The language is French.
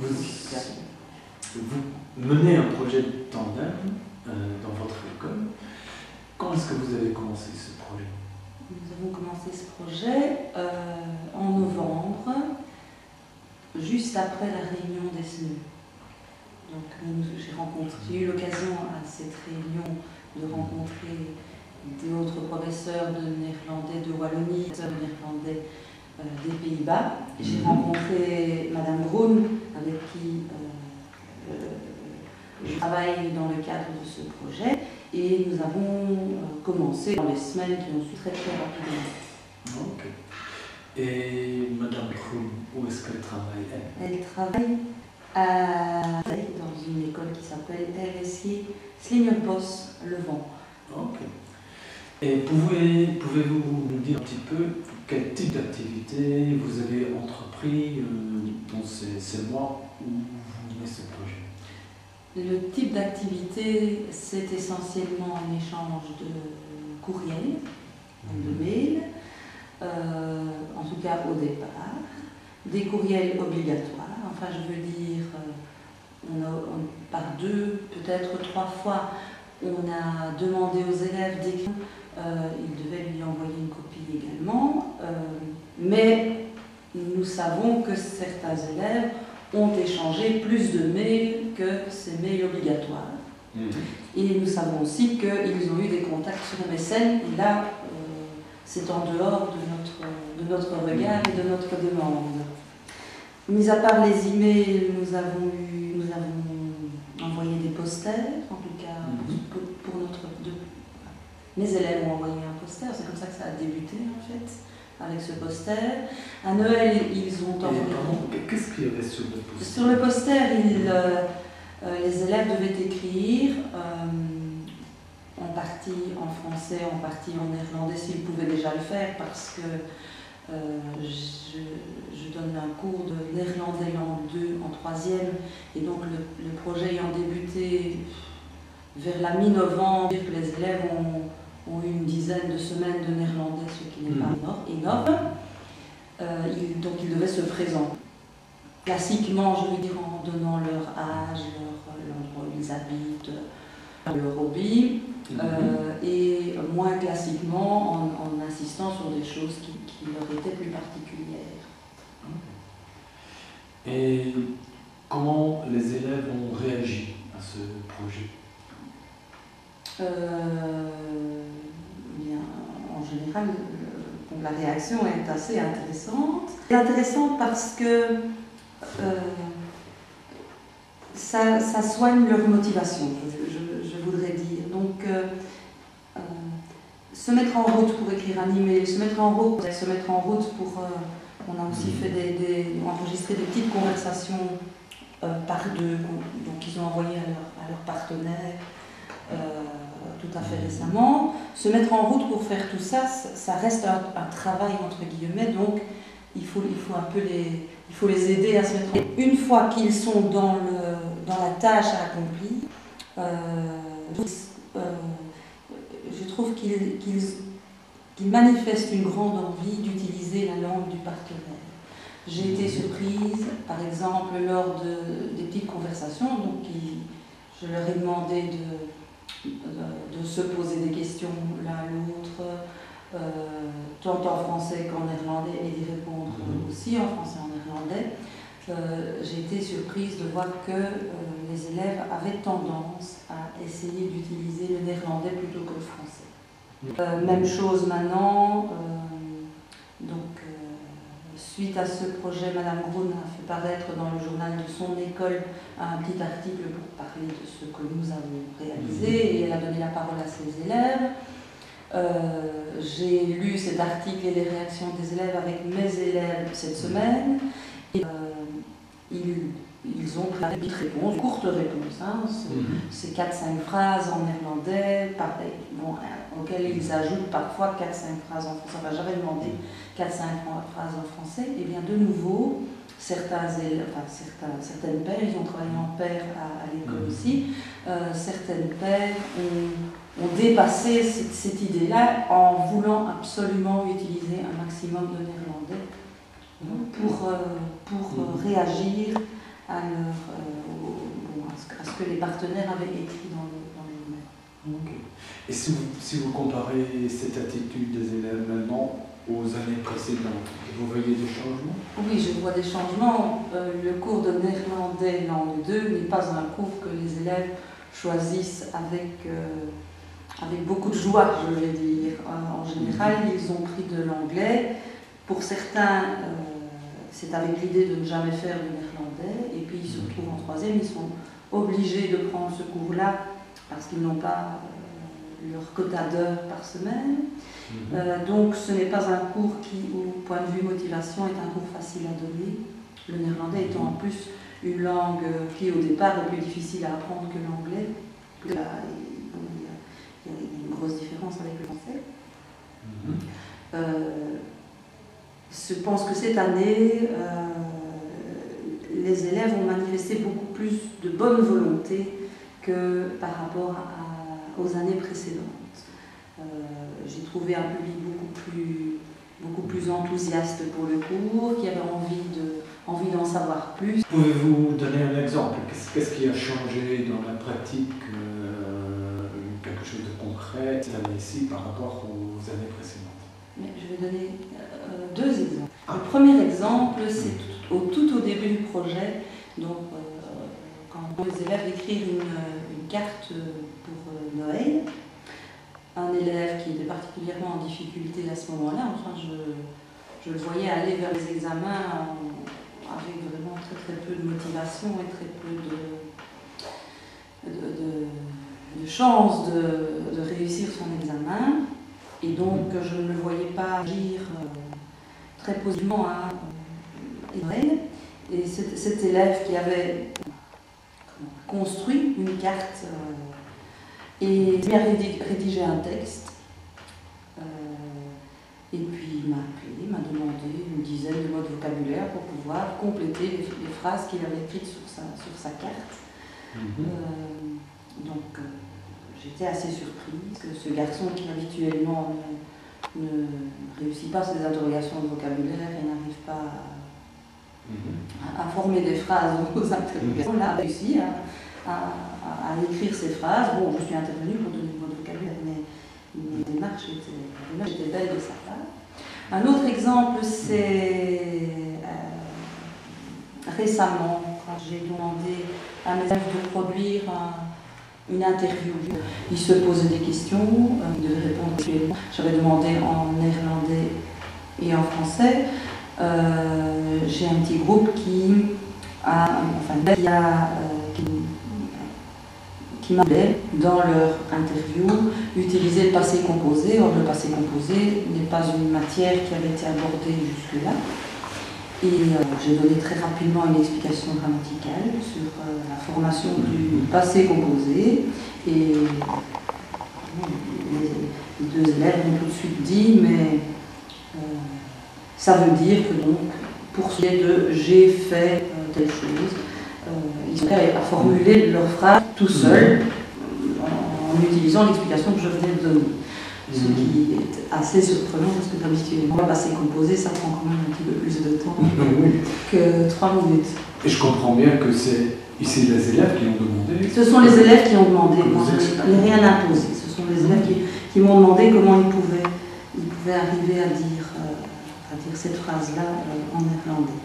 Vous menez un projet de tandem dans votre école. Quand est-ce que vous avez commencé ce projet? Nous avons commencé ce projet en novembre, juste après la réunion des SNU. Donc j'ai eu l'occasion à cette réunion de rencontrer d'autres professeurs de néerlandais de Wallonie, de néerlandais des Pays-Bas. J'ai rencontré Madame Groen, avec qui je travaille dans le cadre de ce projet, et nous avons commencé dans les semaines qui ont suivi très rapidement. Ok. Et Madame Groen, où est-ce qu'elle travaille? Elle travaille dans une école qui s'appelle RSI Slingerbosch Levant. Ok. Et pouvez-vous nous dire un petit peu quel type d'activité vous avez entrepris dans ces mois où vous menez ce projet? Le type d'activité, c'est essentiellement un échange de courriels, de mails, en tout cas au départ, des courriels obligatoires, enfin je veux dire, par 2, peut-être 3 fois, on a demandé aux élèves d'écrire, ils devaient lui envoyer une copie également, mais nous savons que certains élèves ont échangé plus de mails que ces mails obligatoires. Et nous savons aussi qu'ils ont eu des contacts sur MSN, et là, c'est en dehors de notre regard et de notre demande. Mis à part les emails, nous avons envoyé des posters, en tout cas pour mes élèves ont envoyé un poster, c'est comme ça que ça a débuté en fait, avec ce poster. À Noël, ils ont envoyé... Qu'est-ce qu'il y avait sur le poster? Sur le poster, les élèves devaient écrire en partie en français, en partie en néerlandais, s'ils pouvaient déjà le faire, parce que je donne un cours de néerlandais langue 2 en 3e, et donc le projet ayant débuté vers la mi-novembre, les élèves ont eu une dizaine de semaines de néerlandais, ce qui n'est pas énorme. Donc ils devaient se présenter. Classiquement, je veux dire, en donnant leur âge, l'endroit où ils habitent, leur hobby, et moins classiquement en insistant sur des choses qui leur étaient plus particulières. Et comment les élèves ont réagi à ce projet? Bien, en général, la réaction est assez intéressante. C'est intéressant parce que ça soigne leur motivation, je voudrais dire. Donc, se mettre en route pour écrire un email, se mettre en route pour... on a aussi fait enregistré des petites conversations par 2, donc ils ont envoyé à leurs partenaires tout à fait récemment. Se mettre en route pour faire tout ça, ça reste un travail entre guillemets, donc il faut les aider à se mettre en route. Une fois qu'ils sont dans la tâche accomplie, je trouve qu'ils manifestent une grande envie d'utiliser la langue du partenaire. J'ai été surprise, par exemple, lors des petites conversations, donc je leur ai demandé de se poser des questions l'un à l'autre, tant en français qu'en néerlandais, et d'y répondre aussi en français et en néerlandais. J'ai été surprise de voir que les élèves avaient tendance à essayer d'utiliser le néerlandais plutôt que le français. Même chose maintenant, suite à ce projet, Madame Groen a fait paraître dans le journal de son école un petit article pour parler de ce que nous avons réalisé, et elle a donné la parole à ses élèves. J'ai lu cet article et les réactions des élèves avec mes élèves cette semaine. Et, ils ont pris une réponse, une courte réponse, hein, c'est 4-5 phrases en néerlandais, pareil, auxquelles ils ajoutent parfois 4-5 phrases en français. Enfin, j'avais demandé 4-5 phrases en français, et bien de nouveau, certaines paires, ils ont travaillé en paire à l'école aussi, certaines paires ont dépassé cette idée-là en voulant absolument utiliser un maximum de néerlandais pour réagir à ce que les partenaires avaient écrit dans les numéros. Ok. Et si vous comparez cette attitude des élèves maintenant aux années précédentes, vous voyez des changements? Oui, je vois des changements. Le cours de néerlandais langue 2 n'est pas un cours que les élèves choisissent avec beaucoup de joie, je vais dire. En général, ils ont pris de l'anglais. Pour certains, c'est avec l'idée de ne jamais faire de néerlandais. Et puis, ils se retrouvent en troisième, ils sont obligés de prendre ce cours-là parce qu'ils n'ont pas leur quota d'heures par semaine. Donc, ce n'est pas un cours qui, au point de vue motivation, est un cours facile à donner. Le néerlandais étant en plus une langue qui, au départ, est plus difficile à apprendre que l'anglais. Il y a une grosse différence avec le français. Je pense que cette année, les élèves ont manifesté beaucoup plus de bonne volonté que par rapport aux années précédentes. J'ai trouvé un public beaucoup plus enthousiaste pour le cours, qui avait envie d'en savoir plus. Pouvez-vous donner un exemple? Qu'est-ce qui a changé dans la pratique, quelque chose de concret cette année-ci par rapport aux années précédentes? Je vais donner deux exemples. Le premier exemple, c'est tout au début du projet, donc quand les élèves écrivent une carte pour Noël. Un élève qui était particulièrement en difficulté à ce moment-là, enfin je le voyais aller vers les examens avec vraiment très peu de motivation et très peu de chances de réussir son examen. Et donc je ne le voyais pas agir très positivement à Noël. Et cet élève qui avait construit une carte et il a rédigé un texte. Et puis il m'a appelé, m'a demandé une dizaine de mots de vocabulaire pour pouvoir compléter les phrases qu'il avait écrites sur sa carte. Donc j'étais assez surprise que ce garçon qui habituellement ne réussit pas ses interrogations de vocabulaire et n'arrive pas à former des phrases aux interrogations, là, a réussi à écrire ces phrases. Bon, je suis intervenue pour donner mon vocabulaire, mais la démarche était belle de sa part. Un autre exemple, c'est récemment, quand j'ai demandé à mes élèves de produire une interview. Ils se posaient des questions, ils devaient répondre actuellement. J'avais demandé en néerlandais et en français. J'ai un petit groupe qui m'a dit dans leur interview utiliser le passé composé. Or, le passé composé n'est pas une matière qui avait été abordée jusque-là. Et j'ai donné très rapidement une explication grammaticale sur la formation du passé composé. Et les deux élèves ont tout de suite dit, mais ça veut dire que donc, pour ce qui est de j'ai fait telle chose, ils ont à formuler leur phrase tout seul en utilisant l'explication que je venais de donner. Ce qui est assez surprenant parce que habituellement, le passé composé, ça prend quand même un petit peu plus de temps que 3 minutes. Et je comprends bien que c'est ici les élèves qui ont demandé. Ce sont les élèves qui ont demandé, je n'ai rien imposé. Ce sont les élèves qui m'ont demandé comment ils pouvaient arriver à dire cette phrase-là en néerlandais.